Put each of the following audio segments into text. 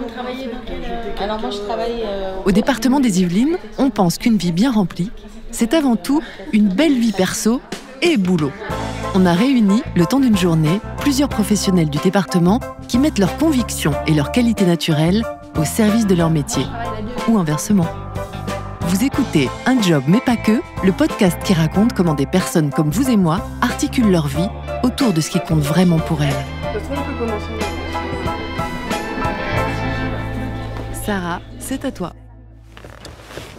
Vous travaillez dans quel... Alors moi je travaille... Au département des Yvelines, on pense qu'une vie bien remplie, c'est avant tout une belle vie perso et boulot. On a réuni, le temps d'une journée, plusieurs professionnels du département qui mettent leurs convictions et leurs qualités naturelles au service de leur métier. Ou inversement. Vous écoutez Un job mais pas que, le podcast qui raconte comment des personnes comme vous et moi articulent leur vie autour de ce qui compte vraiment pour elles. Sarah, c'est à toi.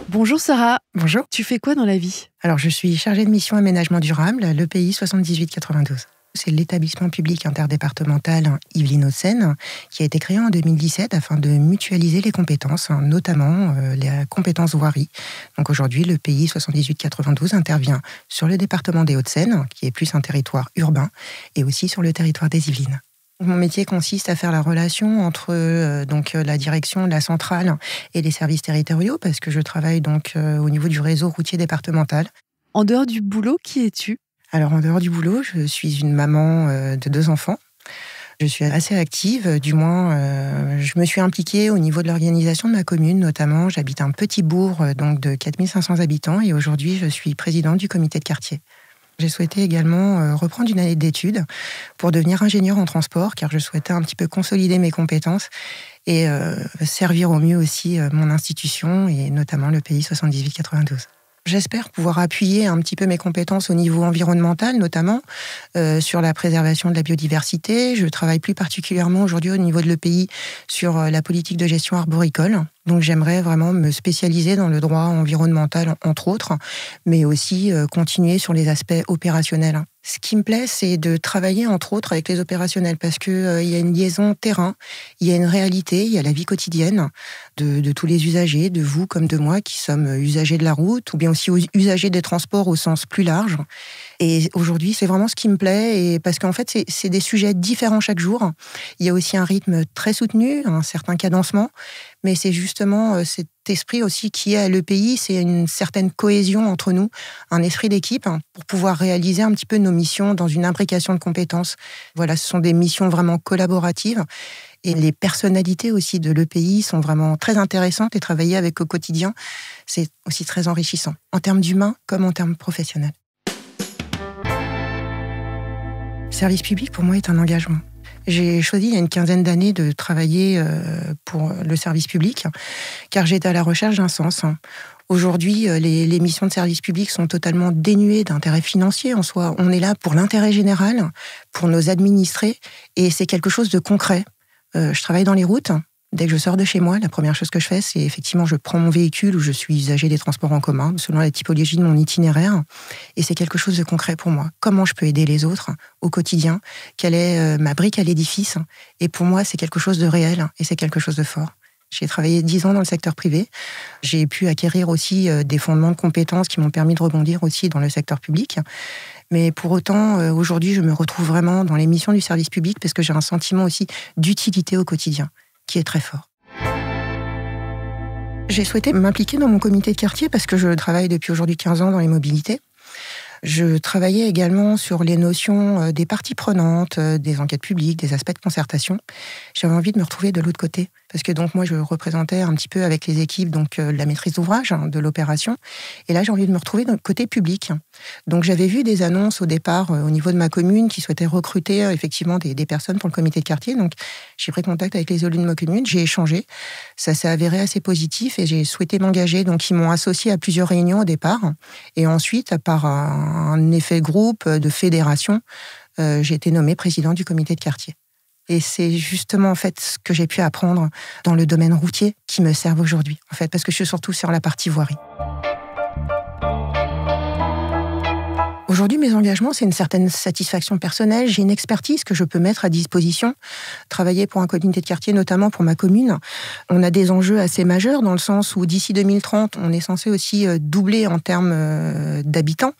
Bonjour Sarah. Bonjour. Tu fais quoi dans la vie ? Alors, je suis chargée de mission aménagement durable à l'EPI 7892. C'est l'établissement public interdépartemental Yvelines-Hauts-de-Seine qui a été créé en 2017 afin de mutualiser les compétences, notamment les compétences voirie. Donc aujourd'hui, l'EPI 7892 intervient sur le département des Hauts-de-Seine, qui est plus un territoire urbain, et aussi sur le territoire des Yvelines. Mon métier consiste à faire la relation entre la direction, la centrale et les services territoriaux, parce que je travaille au niveau du réseau routier départemental. En dehors du boulot, qui es-tu ? Alors, en dehors du boulot, je suis une maman de 2 enfants. Je suis assez active, du moins, je me suis impliquée au niveau de l'organisation de ma commune, notamment. J'habite un petit bourg de 4500 habitants et aujourd'hui, je suis présidente du comité de quartier. J'ai souhaité également reprendre une année d'études pour devenir ingénieure en transport, car je souhaitais un petit peu consolider mes compétences et servir au mieux aussi mon institution, et notamment l'EPI 7892. J'espère pouvoir appuyer un petit peu mes compétences au niveau environnemental, notamment sur la préservation de la biodiversité. Je travaille plus particulièrement aujourd'hui au niveau de l'EPI sur la politique de gestion arboricole. Donc j'aimerais vraiment me spécialiser dans le droit environnemental, entre autres, mais aussi continuer sur les aspects opérationnels. Ce qui me plaît, c'est de travailler, entre autres, avec les opérationnels, parce qu'il y a une liaison terrain, il y a une réalité, il y a la vie quotidienne de tous les usagers, de vous comme de moi, qui sommes usagers de la route, ou bien aussi usagers des transports au sens plus large. Et aujourd'hui, c'est vraiment ce qui me plaît, et parce qu'en fait, c'est des sujets différents chaque jour. Il y a aussi un rythme très soutenu, un certain cadencement, mais c'est justement cet esprit aussi qui est à l'EPI, c'est une certaine cohésion entre nous, un esprit d'équipe pour pouvoir réaliser un petit peu nos missions dans une imbrication de compétences. Voilà, ce sont des missions vraiment collaboratives et les personnalités aussi de l'EPI sont vraiment très intéressantes et travailler avec au quotidien, c'est aussi très enrichissant, en termes d'humain comme en termes professionnels. Le service public, pour moi, est un engagement. J'ai choisi il y a une quinzaine d'années de travailler pour le service public, car j'étais à la recherche d'un sens. Aujourd'hui, les missions de service public sont totalement dénuées d'intérêt financier en soi. On est là pour l'intérêt général, pour nos administrés, et c'est quelque chose de concret. Je travaille dans les routes. Dès que je sors de chez moi, la première chose que je fais, c'est effectivement, je prends mon véhicule ou je suis usager des transports en commun, selon la typologie de mon itinéraire. Et c'est quelque chose de concret pour moi. Comment je peux aider les autres au quotidien ? Quelle est ma brique à l'édifice ? Et pour moi, c'est quelque chose de réel et c'est quelque chose de fort. J'ai travaillé 10 ans dans le secteur privé. J'ai pu acquérir aussi des fondements de compétences qui m'ont permis de rebondir aussi dans le secteur public. Mais pour autant, aujourd'hui, je me retrouve vraiment dans les missions du service public parce que j'ai un sentiment aussi d'utilité au quotidien qui est très fort. J'ai souhaité m'impliquer dans mon comité de quartier parce que je travaille depuis aujourd'hui 15 ans dans les mobilités. Je travaillais également sur les notions des parties prenantes, des enquêtes publiques, des aspects de concertation. J'avais envie de me retrouver de l'autre côté, parce que donc moi je représentais un petit peu avec les équipes la maîtrise d'ouvrage de l'opération, et là j'ai envie de me retrouver dans le côté public. Donc j'avais vu des annonces au départ au niveau de ma commune qui souhaitaient recruter effectivement des personnes pour le comité de quartier. Donc j'ai pris contact avec les élus de ma commune, j'ai échangé, ça s'est avéré assez positif et j'ai souhaité m'engager. Donc ils m'ont associé à plusieurs réunions au départ, et ensuite par un effet groupe de fédération, j'ai été nommée présidente du comité de quartier. Et c'est justement en fait ce que j'ai pu apprendre dans le domaine routier qui me servent aujourd'hui, en fait, parce que je suis surtout sur la partie voirie. Aujourd'hui, mes engagements, c'est une certaine satisfaction personnelle. J'ai une expertise que je peux mettre à disposition. Travailler pour un comité de quartier, notamment pour ma commune, on a des enjeux assez majeurs dans le sens où d'ici 2030, on est censé aussi doubler en termes d'habitants,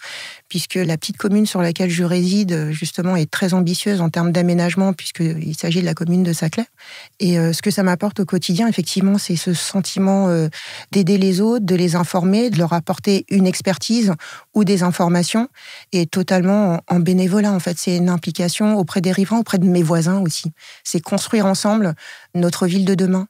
puisque la petite commune sur laquelle je réside, justement, est très ambitieuse en termes d'aménagement, puisqu'il s'agit de la commune de Saclay. Et ce que ça m'apporte au quotidien, effectivement, c'est ce sentiment d'aider les autres, de les informer, de leur apporter une expertise ou des informations, et totalement en bénévolat. En fait, c'est une implication auprès des riverains, auprès de mes voisins aussi. C'est construire ensemble notre ville de demain.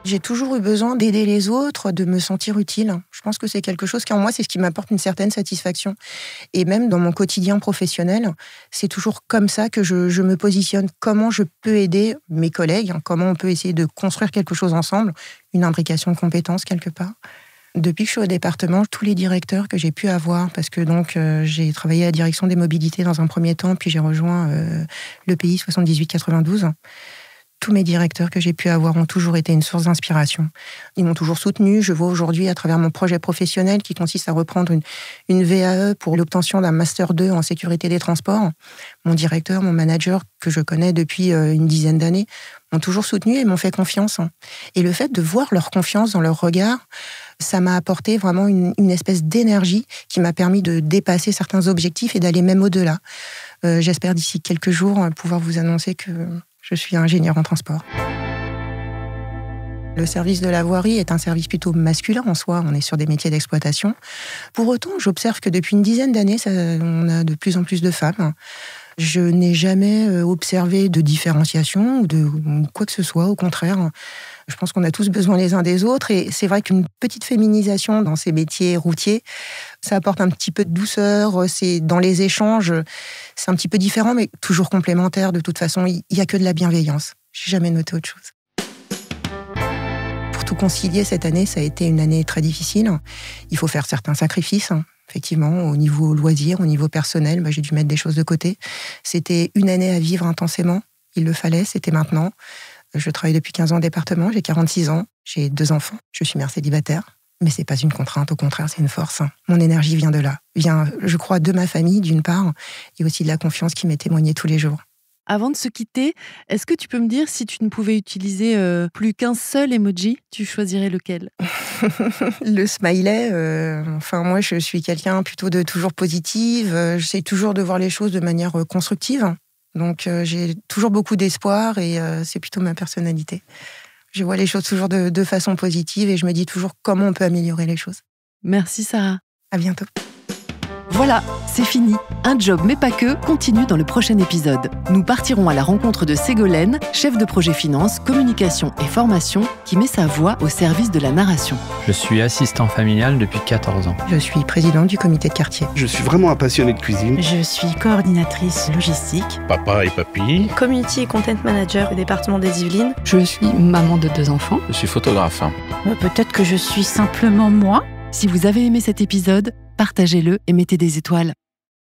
J'ai toujours eu besoin d'aider les autres, de me sentir utile. Je pense que c'est quelque chose qui, en moi, c'est ce qui m'apporte une certaine satisfaction. Et même dans mon quotidien professionnel, c'est toujours comme ça que je me positionne. Comment je peux aider mes collègues, comment on peut essayer de construire quelque chose ensemble, une imbrication de compétences quelque part. Depuis que je suis au département, tous les directeurs que j'ai pu avoir, parce que donc j'ai travaillé à la direction des mobilités dans un premier temps, puis j'ai rejoint l'EPI 78-92. Tous mes directeurs que j'ai pu avoir ont toujours été une source d'inspiration. Ils m'ont toujours soutenu. Je vois aujourd'hui, à travers mon projet professionnel, qui consiste à reprendre une VAE pour l'obtention d'un Master 2 en sécurité des transports, mon directeur, mon manager, que je connais depuis une dizaine d'années, m'ont toujours soutenu et m'ont fait confiance. Et le fait de voir leur confiance dans leur regard, ça m'a apporté vraiment une espèce d'énergie qui m'a permis de dépasser certains objectifs et d'aller même au-delà. J'espère d'ici quelques jours pouvoir vous annoncer que je suis ingénieur en transport. Le service de la voirie est un service plutôt masculin en soi, on est sur des métiers d'exploitation. Pour autant, j'observe que depuis une dizaine d'années, on a de plus en plus de femmes. Je n'ai jamais observé de différenciation ou de quoi que ce soit, au contraire. Je pense qu'on a tous besoin les uns des autres et c'est vrai qu'une petite féminisation dans ces métiers routiers, ça apporte un petit peu de douceur, c'est dans les échanges, c'est un petit peu différent mais toujours complémentaire. De toute façon, il n'y a que de la bienveillance. J'ai jamais noté autre chose. Pour tout concilier, cette année, ça a été une année très difficile. Il faut faire certains sacrifices. Effectivement, au niveau loisir, au niveau personnel, j'ai dû mettre des choses de côté. C'était une année à vivre intensément. Il le fallait, c'était maintenant. Je travaille depuis 15 ans au département, j'ai 46 ans, j'ai 2 enfants, je suis mère célibataire. Mais c'est pas une contrainte, au contraire, c'est une force. Mon énergie vient de là. Vient, je crois, de ma famille, d'une part, et aussi de la confiance qui m'est témoignée tous les jours. Avant de se quitter, est-ce que tu peux me dire si tu ne pouvais utiliser plus qu'un seul emoji, tu choisirais lequel ? Le smiley, moi je suis quelqu'un plutôt de toujours positive, j'essaie toujours de voir les choses de manière constructive, donc j'ai toujours beaucoup d'espoir et c'est plutôt ma personnalité. Je vois les choses toujours de façon positive et je me dis toujours comment on peut améliorer les choses. Merci Sarah. À bientôt. Voilà, c'est fini. Un job mais pas que continue dans le prochain épisode. Nous partirons à la rencontre de Ségolène, chef de projet finance, communication et formation, qui met sa voix au service de la narration. Je suis assistant familial depuis 14 ans. Je suis présidente du comité de quartier. Je suis vraiment un passionné de cuisine. Je suis coordinatrice logistique. Papa et papy. Community et content manager au département des Yvelines. Je suis maman de 2 enfants. Je suis photographe. Peut-être que je suis simplement moi. Si vous avez aimé cet épisode, partagez-le et mettez des étoiles.